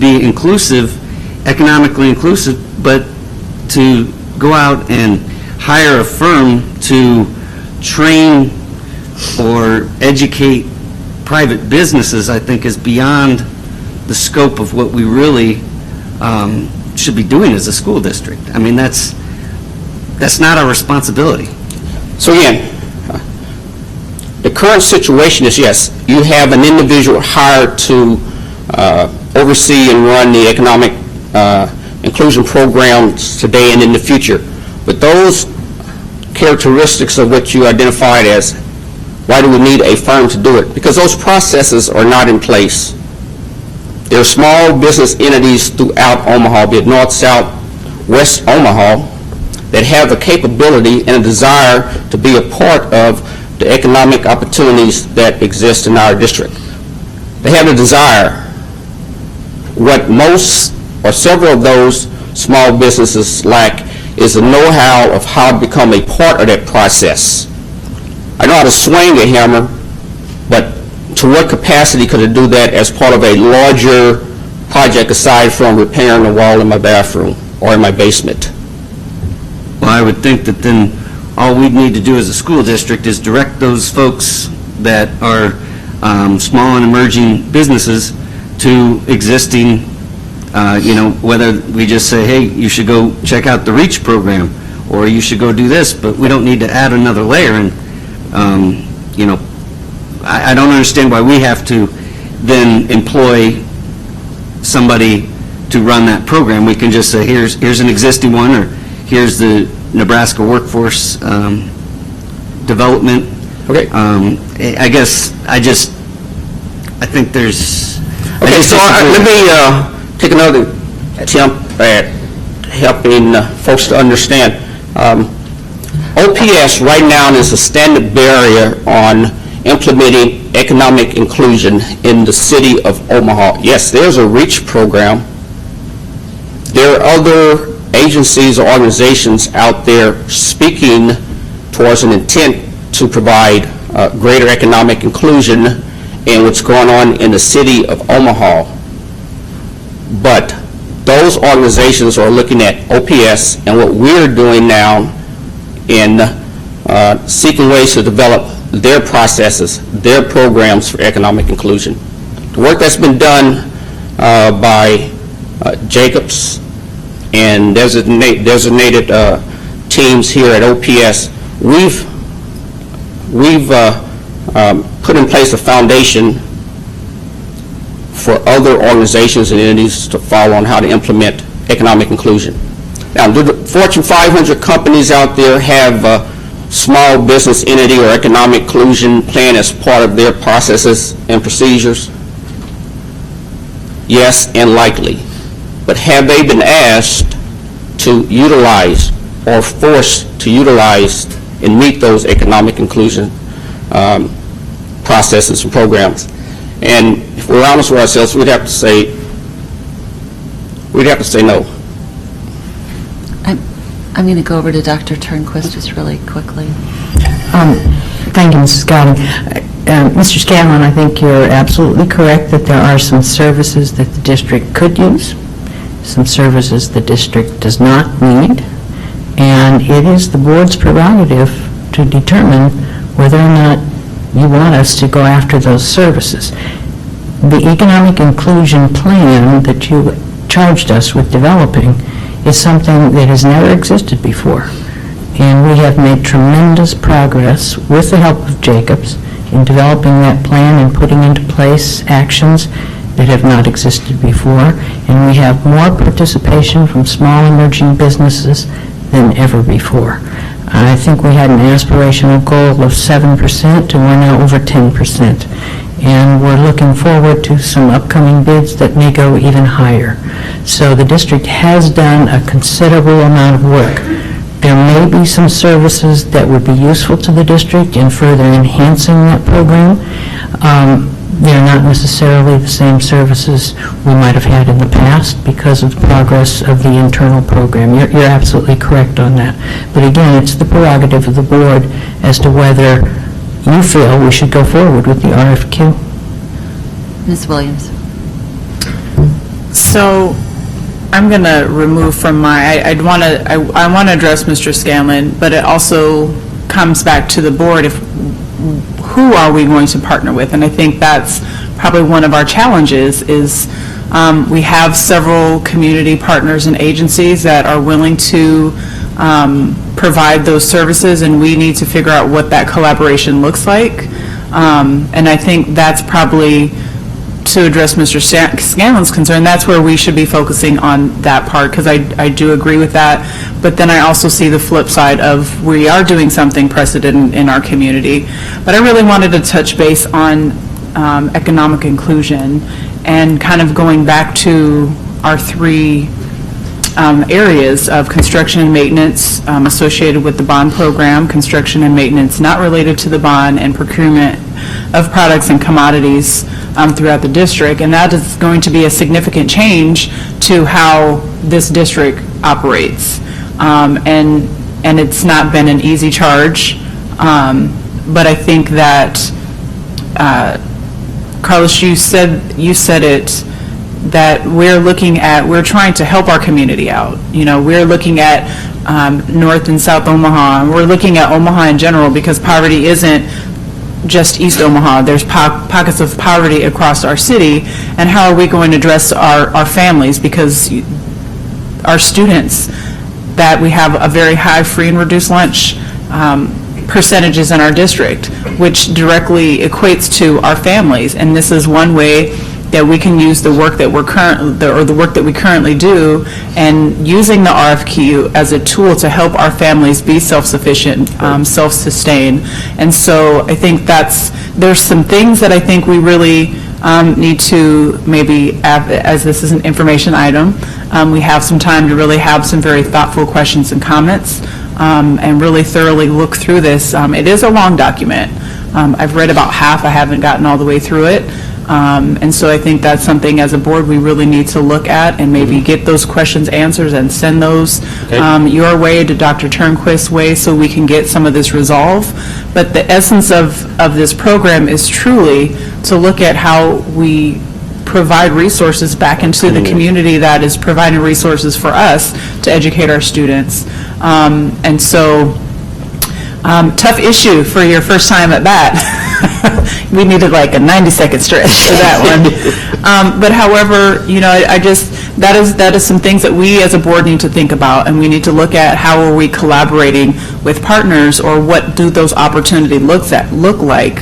be inclusive, economically inclusive, but to go out and hire a firm to train or educate private businesses, I think, is beyond the scope of what we really should be doing as a school district. I mean, that's not our responsibility. So again, the current situation is, yes, you have an individual hired to oversee and run the economic inclusion programs today and in the future. But those characteristics of what you identified as, why do we need a firm to do it? Because those processes are not in place. There are small business entities throughout Omaha, be it North, South, West Omaha, that have the capability and a desire to be a part of the economic opportunities that exist in our district. They have a desire. What most or several of those small businesses lack is the know-how of how to become a part of that process. I know how to swing a hammer, but to what capacity could I do that as part of a larger project aside from repairing a wall in my bathroom or in my basement? Well, I would think that then all we'd need to do as a school district is direct those folks that are small and emerging businesses to existing, whether we just say, hey, you should go check out the REACH program, or you should go do this, but we don't need to add another layer. And, I don't understand why we have to then employ somebody to run that program. We can just say, here's an existing one, or here's the Nebraska Workforce Development. Okay. I think there's... Okay, so let me take another attempt at helping folks to understand. OPS right now is a standard barrier on implementing economic inclusion in the city of Omaha. Yes, there's a REACH program. There are other agencies or organizations out there speaking towards an intent to provide greater economic inclusion in what's going on in the city of Omaha. But those organizations are looking at OPS and what we're doing now in seeking ways to develop their processes, their programs for economic inclusion. The work that's been done by Jacobs and designated teams here at OPS, we've put in place a foundation for other organizations and entities to follow on how to implement economic inclusion. Now, do the Fortune 500 companies out there have a small business entity or economic inclusion plan as part of their processes and procedures? Yes, and likely. But have they been asked to utilize or forced to utilize and meet those economic inclusion processes and programs? And if we're honest with ourselves, we'd have to say no. I'm going to go over to Dr. Turnquist just really quickly. Thank you, Mrs. Gowdy. Mr. Scanlon, I think you're absolutely correct that there are some services that the district could use, some services the district does not need, and it is the board's prerogative to determine whether or not you want us to go after those services. The economic inclusion plan that you charged us with developing is something that has never existed before. And we have made tremendous progress with the help of Jacobs in developing that plan and putting into place actions that have not existed before. And we have more participation from small emerging businesses than ever before. I think we had an aspirational goal of 7%, and we're now over 10%. And we're looking forward to some upcoming bids that may go even higher. So the district has done a considerable amount of work. There may be some services that would be useful to the district in further enhancing that program. They're not necessarily the same services we might have had in the past because of the progress of the internal program. You're absolutely correct on that. But again, it's the prerogative of the board as to whether you feel we should go forward with the RFQ. Ms. Williams. So I'm going to remove from I want to address Mr. Scanlon, but it also comes back to the board, who are we going to partner with? And I think that's probably one of our challenges is we have several community partners and agencies that are willing to provide those services, and we need to figure out what that collaboration looks like. And I think that's probably, to address Mr. Scanlon's concern, that's where we should be focusing on that part, because I do agree with that. But then I also see the flip side of we are doing something precedent in our community. But I really wanted to touch base on economic inclusion and kind of going back to our three areas of construction and maintenance associated with the bond program, construction and maintenance not related to the bond, and procurement of products and commodities throughout the district. And that is going to be a significant change to how this district operates. And it's not been an easy charge, but I think that, Carlos, you said it, that we're trying to help our community out. You know, we're looking at North and South Omaha, and we're looking at Omaha in general, because poverty isn't just East Omaha. There's pockets of poverty across our city, and how are we going to address our families? Because our students, that we have a very high free and reduced lunch percentages in our district, which directly equates to our families. And this is one way that we can use the work that the work that we currently do, and using the RFQ as a tool to help our families be self-sufficient, self-sustained. And so I think there's some things that I think we really need to maybe, as this is an information item, we have some time to really have some very thoughtful questions and comments, and really thoroughly look through this. It is a long document. I've read about half. I haven't gotten all the way through it. And so I think that's something as a board we really need to look at, and maybe get those questions answered and send those your way, to Dr. Turnquist's way, so we can get some of this resolved. But the essence of this program is truly to look at how we provide resources back into the community that is providing resources for us to educate our students. And so, tough issue for your first time at bat. We needed like a 90-second stretch for that one. But however, you know, that is some things that we as a board need to think about, and we need to look at how are we collaborating with partners, or what do those opportunities look like,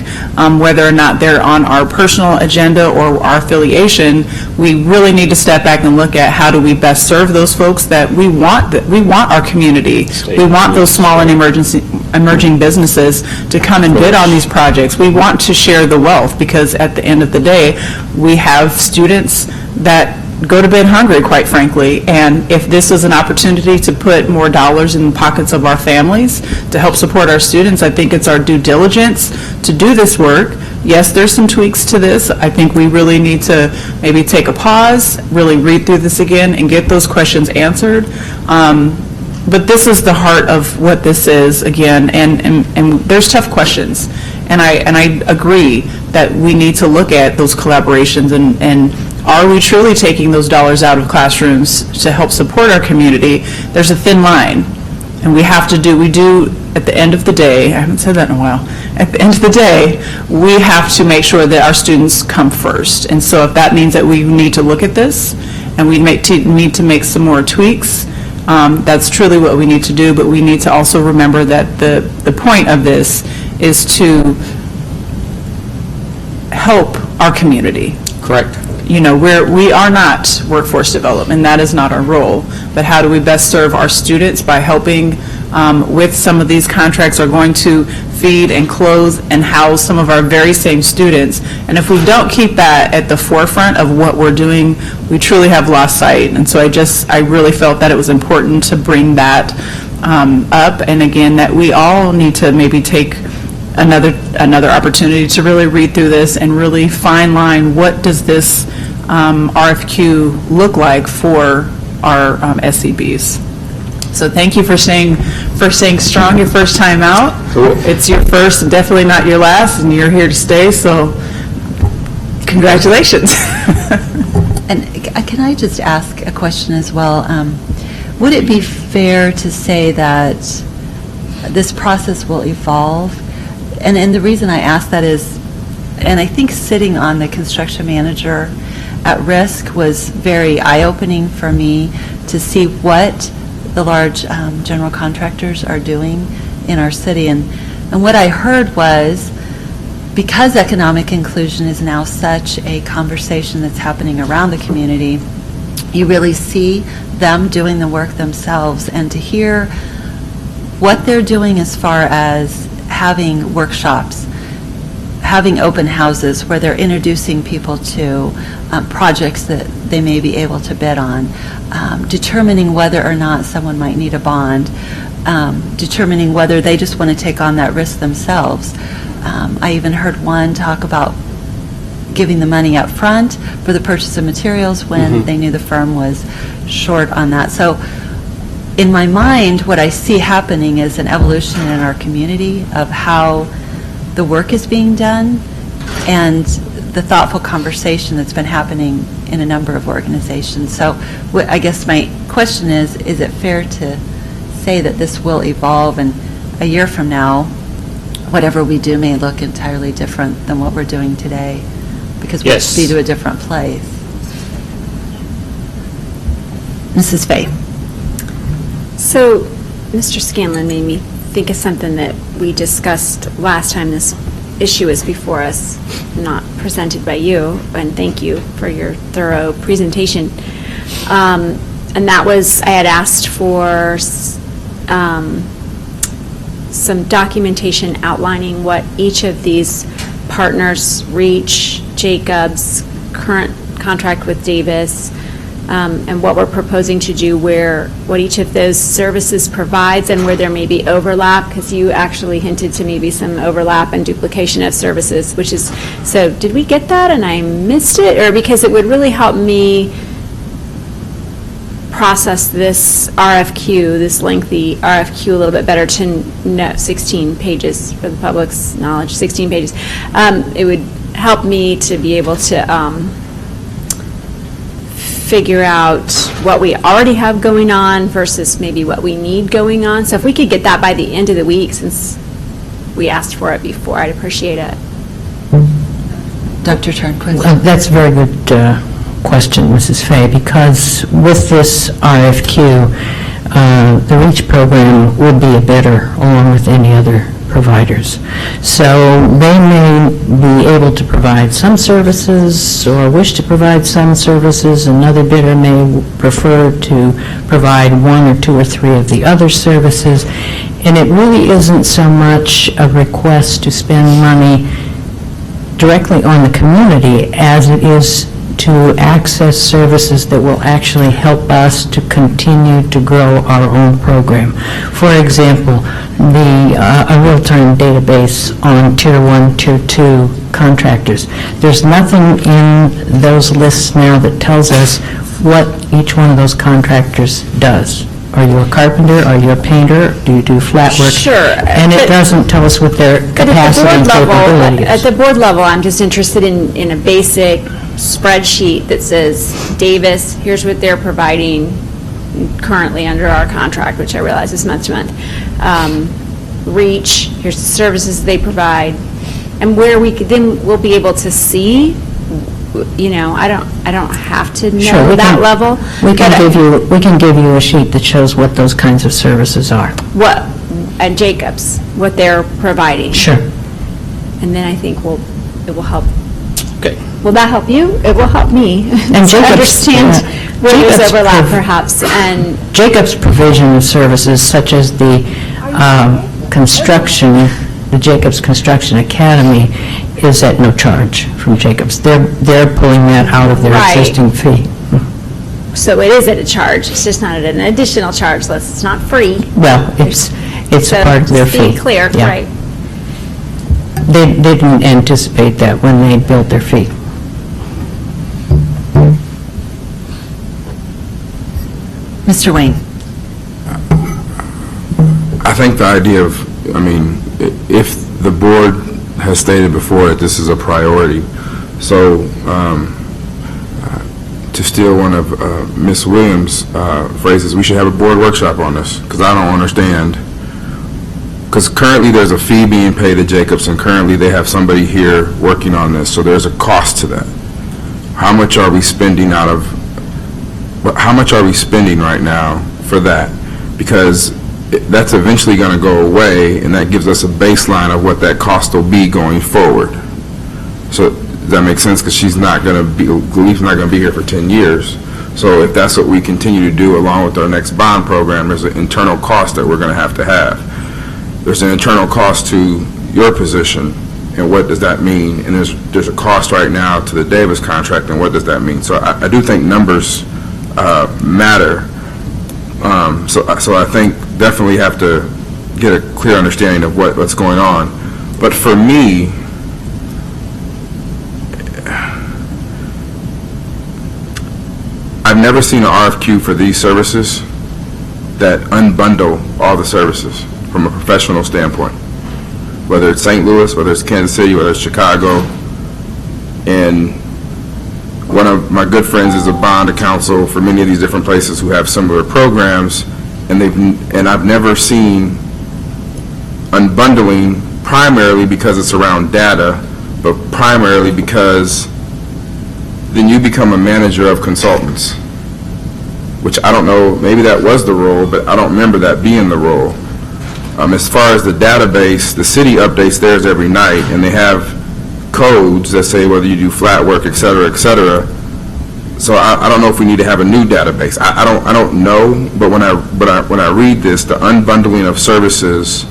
whether or not they're on our personal agenda or our affiliation. We really need to step back and look at how do we best serve those folks that we want our community. We want those small and emerging businesses to come and bid on these projects. We want to share the wealth, because at the end of the day, we have students that go to bed hungry, quite frankly, and if this is an opportunity to put more dollars in the pockets of our families to help support our students, I think it's our due diligence to do this work. Yes, there's some tweaks to this. I think we really need to maybe take a pause, really read through this again, and get those questions answered. But this is the heart of what this is, again, and there's tough questions. And I agree that we need to look at those collaborations, and are we truly taking those dollars out of classrooms to help support our community? There's a thin line, and we do, at the end of the day, I haven't said that in a while, at the end of the day, we have to make sure that our students come first. And so if that means that we need to look at this, and we need to make some more tweaks, that's truly what we need to do. But we need to also remember that the point of this is to help our community. Correct. You know, we are not workforce development. That is not our role. But how do we best serve our students by helping with some of these contracts are going to feed and clothe and house some of our very same students. And if we don't keep that at the forefront of what we're doing, we truly have lost sight. And so I really felt that it was important to bring that up. And again, that we all need to maybe take another opportunity to really read through this and really fine line what does this RFQ look like for our SCBs. So thank you for staying strong your first time out. Cool. It's your first, definitely not your last, and you're here to stay, so congratulations. And can I just ask a question as well? Would it be fair to say that this process will evolve? And the reason I ask that is, and I think sitting on the construction manager at risk was very eye-opening for me to see what the large general contractors are doing in our city. And what I heard was, because economic inclusion is now such a conversation that's happening around the community, you really see them doing the work themselves, and to hear what they're doing as far as having workshops, having open houses where they're introducing people to projects that they may be able to bid on, determining whether or not someone might need a bond, determining whether they just want to take on that risk themselves. I even heard one talk about giving the money up front for the purchase of materials when they knew the firm was short on that. So in my mind, what I see happening is an evolution in our community of how the work is being done and the thoughtful conversation that's been happening in a number of organizations. So I guess my question is it fair to say that this will evolve, and a year from now, whatever we do may look entirely different than what we're doing today, because we'll Yes. be to a different place? Mrs. Fay. So, Mr. Scanlon made me think of something that we discussed last time this issue was before us, not presented by you, and thank you for your thorough presentation. And that was, I had asked for some documentation outlining what each of these partners, Reach, Jacobs, current contract with Davis, and what we're proposing to do, what each of those services provides and where there may be overlap, because you actually hinted to maybe some overlap and duplication of services, which is, so did we get that and I missed it? Or because it would really help me process this RFQ, this lengthy RFQ a little bit better to know, 16 pages for the public's knowledge, 16 pages. It would help me to be able to figure out what we already have going on versus maybe what we need going on. So if we could get that by the end of the week, since we asked for it before, I'd appreciate it. Dr. Turnquist. That's a very good question, Mrs. Fay, because with this RFQ, the REACH program would be a bidder along with any other providers. So they may be able to provide some services or wish to provide some services. Another bidder may prefer to provide one or two or three of the other services. And it really isn't so much a request to spend money directly on the community as it is to access services that will actually help us to continue to grow our own program. For example, a real-time database on Tier 1, Tier 2 contractors. There's nothing in those lists now that tells us what each one of those contractors does. Are you a carpenter? Are you a painter? Do you do flat work? Sure, And it but- doesn't tell us what their But capacity and capability at is. the board level, I'm just interested in a basic spreadsheet that says, Davis, here's what they're providing currently under our contract, which I realize is month to month. Reach, here's the services they provide, and where we could, then we'll be able to see, I don't have to Sure, know we that can- level. We can but give you a sheet that shows what those kinds of services are. What, at Jacobs, what they're providing. Sure. And then I think it will help. Okay. Will that help you? It will help me And to Jacobs, understand where there's Jacobs overlap prov- perhaps, and Jacobs' provision of services such as the construction, the Jacobs Construction Academy is at no charge from Jacobs. They're pulling that out of their Right. existing fee. so it is at a charge. It's just not at an additional charge list. It's not free. Well, it's a So part of their just fee. be clear, Yeah. right? They didn't anticipate that when they built their fee. Mr. Wayne. I think the idea of, if the board has stated before that this is a priority, so to to steal one of Ms. Williams' phrases, we should have a board workshop on this, because I don't understand. Because currently, there's a fee being paid to Jacobs, and currently, they have somebody here working on this, so there's a cost to that. How much are we spending how much are we spending right now for that? Because that's eventually going to go away, and that gives us a baseline of what that cost will be going forward. So, does that make sense? Because Leaf's not going to be here for 10 years. So if that's what we continue to do along with our next bond program, there's an internal cost that we're going to have. There's an internal cost to your position, and what does that mean? And there's a cost right now to the Davis contract, and what does that mean? So I do think numbers matter. So I think definitely have to get a clear understanding of what's going on. But for me, I've never seen an RFQ for these services that unbundle all the services from a professional standpoint, whether it's St. Louis, whether it's Kansas City, whether it's Chicago. And one of my good friends is a bond counsel for many of these different places who have similar programs, and I've never seen unbundling primarily because it's around data, but primarily because then you become a manager of consultants, which I don't know, maybe that was the role, but I don't remember that being the role. As far as the database, the city updates theirs every night, and they have codes that say whether you do flat work, et cetera, et cetera. So I don't know if we need to have a new database. I don't know, but when I read this, the unbundling of services,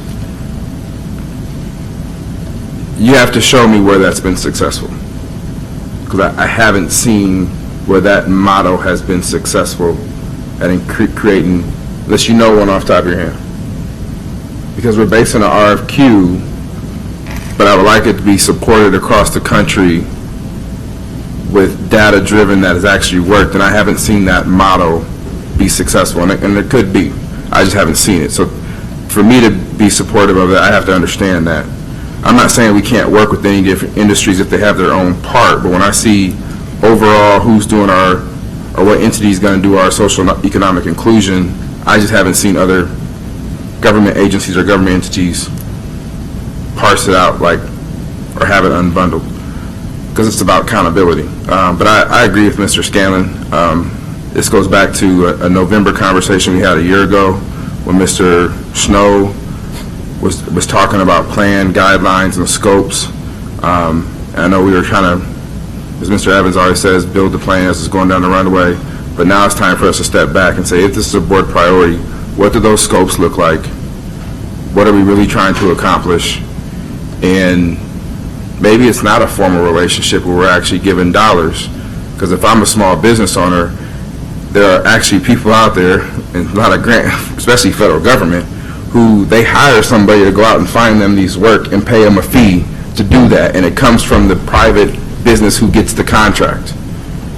you have to show me where that's been successful, because I haven't seen where that motto has been successful at creating, unless you know one off the top of your hand. Because we're basing an RFQ, but I would like it to be supported across the country with data-driven that has actually worked, and I haven't seen that motto be successful, and it could be. I just haven't seen it. So for me to be supportive of it, I have to understand that. I'm not saying we can't work with any different industries if they have their own part, but when I see overall who's doing or what entity is going to do our social and economic inclusion, I just haven't seen other government agencies or government entities parse it out or have it unbundled, because it's about accountability. But I agree with Mr. Scanlon. This goes back to a November conversation we had a year ago when Mr. Snow was talking about plan, guidelines, and scopes. And I know we were trying to, as Mr. Evans always says, build the plan as it's going down the runway. But now it's time for us to step back and say, if this is a board priority, what do those scopes look like? What are we really trying to accomplish? And maybe it's not a formal relationship where we're actually giving dollars. Because if I'm a small business owner, there are actually people out there, and a lot of grant, especially federal government, who they hire somebody to go out and find them these work and pay them a fee to do that. And it comes from the private business who gets the contract.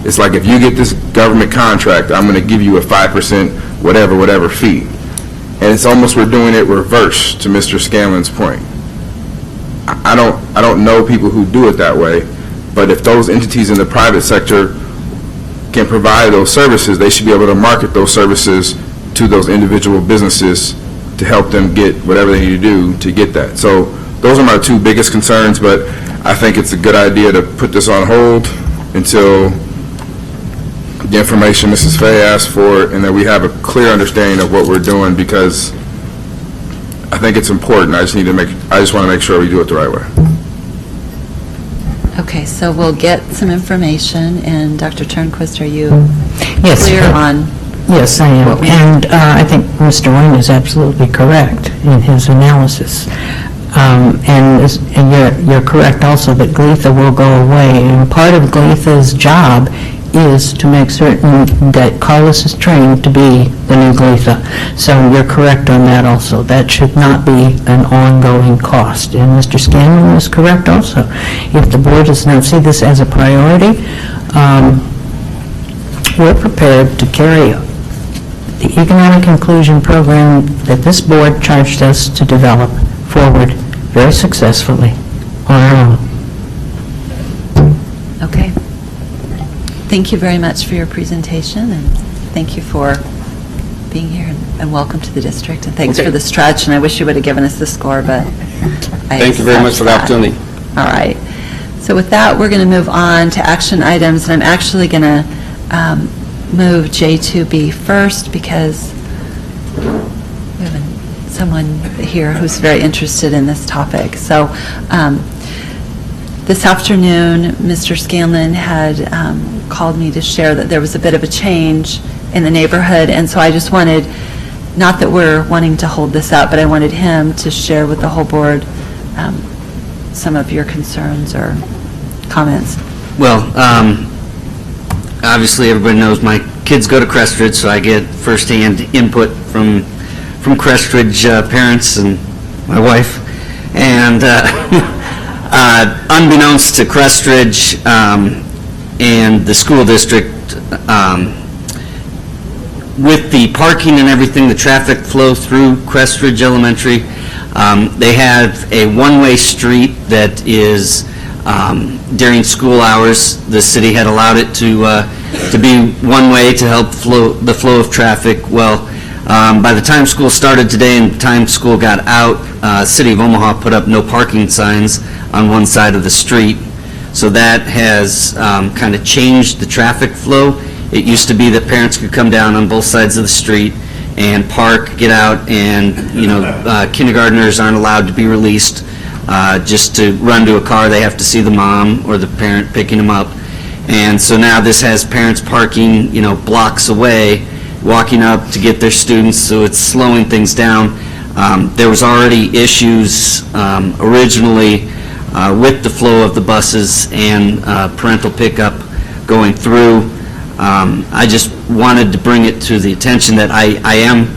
It's like, if you get this government contract, I'm going to give you a 5% whatever fee. And it's almost, we're doing it reverse, to Mr. Scanlon's point. I don't know people who do it that way, but if those entities in the private sector can provide those services, they should be able to market those services to those individual businesses to help them get whatever they need to do to get that. So those are my two biggest concerns, but I think it's a good idea to put this on hold until the information Mrs. Fay asked for, and that we have a clear understanding of what we're doing, because I think it's important. I just want to make sure we do it the right way. Okay, so we'll get some information, and Dr. Turnquist, are you Yes. clear on? Yes, I am. And I think Mr. Wayne is absolutely correct in his analysis. And you're correct also that GLETHA will go away. And part of GLETHA's job is to make certain that Carlos is trained to be the new GLETHA. So you're correct on that also. That should not be an ongoing cost. And Mr. Scanlon is correct also. If the board does not see this as a priority, we're prepared to carry the economic inclusion program that this board charged us to develop forward very successfully on our own. Okay. thank you very much for your presentation, and thank you for being here, and welcome to the district, and thanks Okay. for the stretch, and I wish you would have given us the score, but I Thank you very much for the accept that. opportunity. All right. So with that, we're going to move on to action items, and I'm actually going to move J2B first because we have someone here who's very interested in this topic. So this afternoon, Mr. Scanlon had called me to share that there was a bit of a change in the neighborhood, and so I just wanted, not that we're wanting to hold this up, but I wanted him to share with the whole board some of your concerns or comments. Well, obviously, everybody knows my kids go to Crestridge, so I get firsthand input from Crestridge parents and my wife. And unbeknownst to Crestridge and the school district, with the parking and everything, the traffic flow through Crestridge Elementary, they have a one-way street that is, during school hours, the city had allowed it to be one-way to help the flow of traffic. Well, by the time school started today and the time school got out, City of Omaha put up no parking signs on one side of the street. So that has kind of changed the traffic flow. It used to be that parents could come down on both sides of the street and park, get out, and, kindergartners aren't allowed to be released just to run to a car. They have to see the mom or the parent picking them up. And so now this has parents parking, blocks away, walking up to get their students, so it's slowing things down. There was already issues originally with the flow of the buses and parental pickup going through. I just wanted to bring it to the attention that I am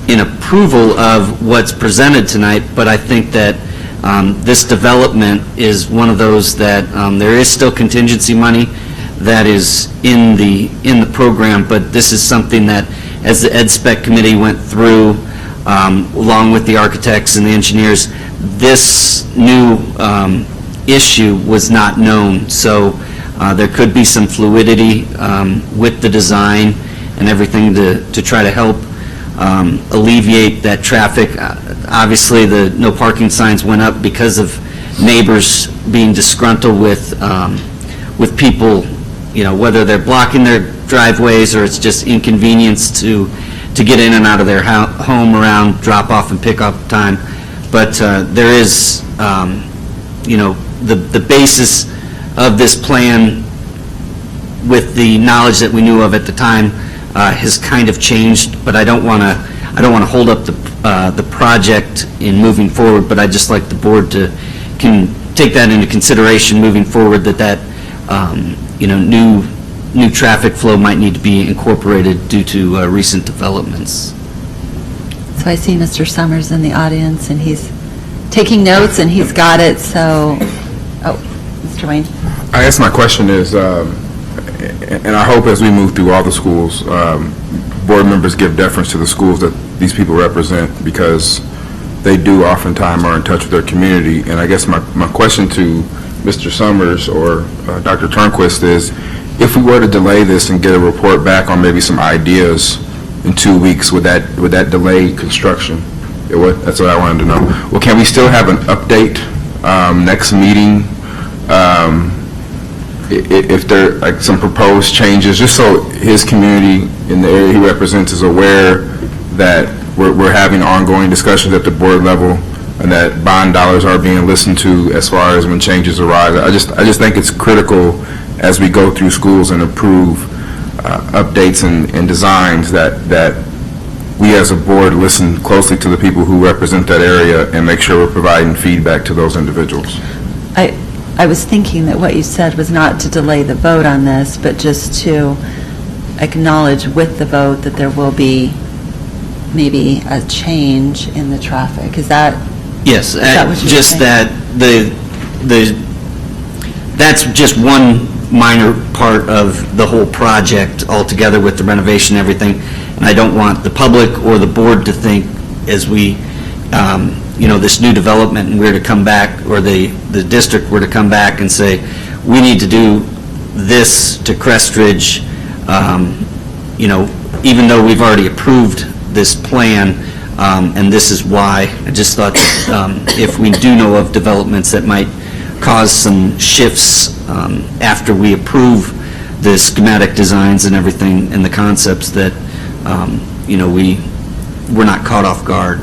in approval of what's presented tonight, but I think that this development is one of those that there is still contingency money that is in the program, but this is something that, as the Ed Spec Committee went through, along with the architects and the engineers, this new issue was not known. So there could be some fluidity with the design and everything to try to help alleviate that traffic. Obviously, the no parking signs went up because of neighbors being disgruntled with people, whether they're blocking their driveways or it's just inconvenience to get in and out of their home around drop-off and pick-up time. But there is, the basis of this plan, with the knowledge that we knew of at the time, has kind of changed. But I don't want to hold up the project in moving forward. But I'd just like the board to can take that into consideration moving forward. That new traffic flow might need to be incorporated due to recent developments. So I see Mr. Summers in the audience, and he's taking notes, and he's got it, so, Mr. Wayne. I guess my question is, and I hope as we move through all the schools, board members give deference to the schools that these people represent, because they do oftentimes are in touch with their community. And I guess my question to Mr. Summers or Dr. Turnquist is, if we were to delay this and get a report back on maybe some ideas in 2 weeks, would that delay construction? It would? That's what I wanted to know. Well, can we still have an update next meeting? If there are some proposed changes, just so his community in the area he represents is aware that we're having ongoing discussions at the board level and that bond dollars are being listened to as far as when changes arise. I just think it's critical as we go through schools and approve updates and designs that we as a board listen closely to the people who represent that area and make sure we're providing feedback to those individuals. I was thinking that what you said was not to delay the vote on this, but just to acknowledge with the vote that there will be maybe a change in the traffic. Is that? Yes, that what you were just saying? that that's just one minor part of the whole project altogether with the renovation and everything. And I don't want the public or the board to think as we, this new development and we're to come back, or the district were to come back and say, we need to do this to Crestridge, you know, even though we've already approved this plan, and this is why, I just thought that if we do know of developments that might cause some shifts after we approve the schematic designs and everything and the concepts, that, you know, we're not caught off guard.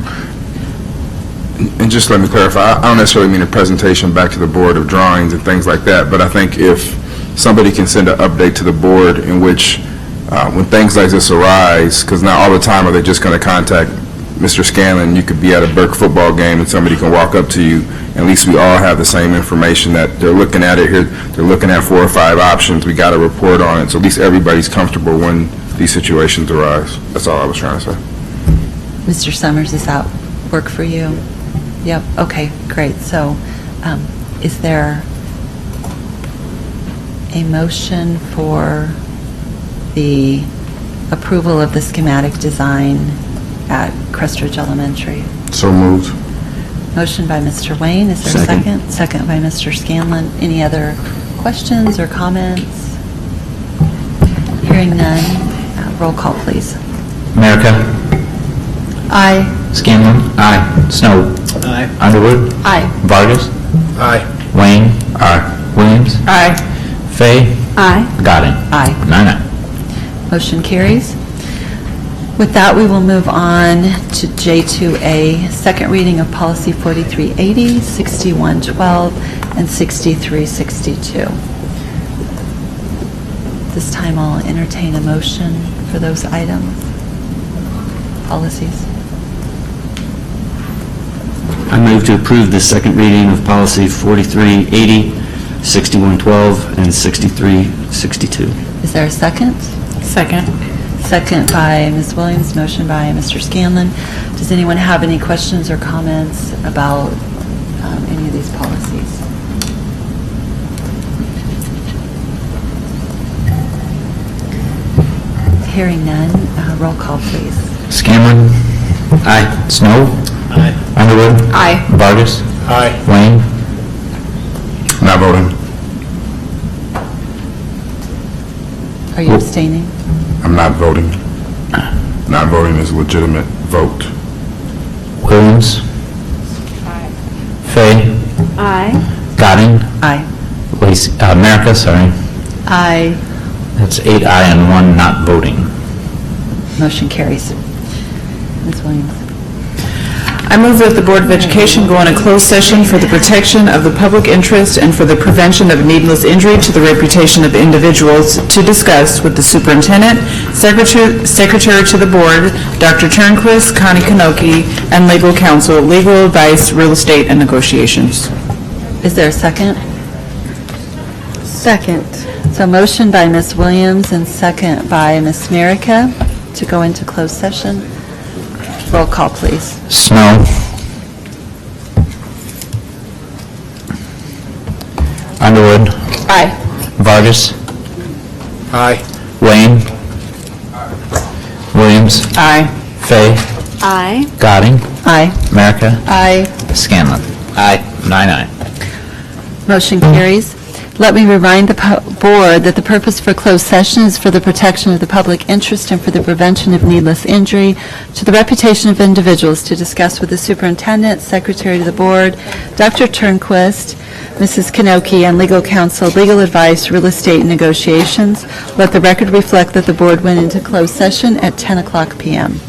And just let me clarify, I don't necessarily mean a presentation back to the board of drawings and things like that, but I think if somebody can send an update to the board in which, when things like this arise, because now all the time are they just going to contact Mr. Scanlon? You could be at a Burke football game and somebody can walk up to you, and at least we all have the same information that they're looking at it here, they're looking at 4 or 5 options, we got a report on it, so at least everybody's comfortable when these situations arise. That's all I was trying to say. Mr. Summers, does that work for you? Yep, okay, great. So is there a motion for the approval of the schematic design at Crestridge Elementary? So moved. Motion by Mr. Wayne, is there a Second. second? Second by Mr. Scanlon. Any other questions or comments? Hearing none, roll call, please. America. Aye. Scanlon. Aye. Snow. Aye. Underwood. Aye. Vargas. Aye. Wayne. Aye. Williams. Aye. Fay. Aye. Godin. Aye. 9-0. Motion carries. With that, we will move on to J2A, second reading of policy 4380, 6112, and 6362. This time I'll entertain a motion for those items, policies. I move to approve the second reading of policy 4380, 6112, and 6362. Is there a second? Second. Second by Ms. Williams, motion by Mr. Scanlon. Does anyone have any questions or comments about any of these policies? Hearing none, roll call, please. Scanlon. Aye. Snow. Aye. Underwood. Aye. Vargas. Aye. Wayne. Not voting. Are you abstaining? I'm not voting. Not voting is a legitimate vote. Williams. Aye. Fay. Aye. Godin. Aye. America, sorry. Aye. That's 8 aye and 1 not voting. Motion carries. Ms. Williams. I move that the Board of Education go on a closed session for the protection of the public interest and for the prevention of needless injury to the reputation of individuals to discuss with the superintendent, secretary to the board, Dr. Turnquist, Connie Kanoki, and legal counsel, legal advice, real estate, and negotiations. Is there a second? Second. So motion by Ms. Williams and second by Ms. Merica to go into closed session. Roll call, please. Snow. Underwood. Aye. Vargas. Aye. Wayne. Williams. Aye. Fay. Aye. Godin. Aye. America. Aye. Scanlon. Aye. 9-9. Motion carries. Let me remind the board that the purpose for closed session is for the protection of the public interest and for the prevention of needless injury to the reputation of individuals to discuss with the superintendent, secretary to the board, Dr. Turnquist, Mrs. Kanoki, and legal counsel, legal advice, real estate, and negotiations. Let the record reflect that the board went into closed session at 10 o'clock p.m.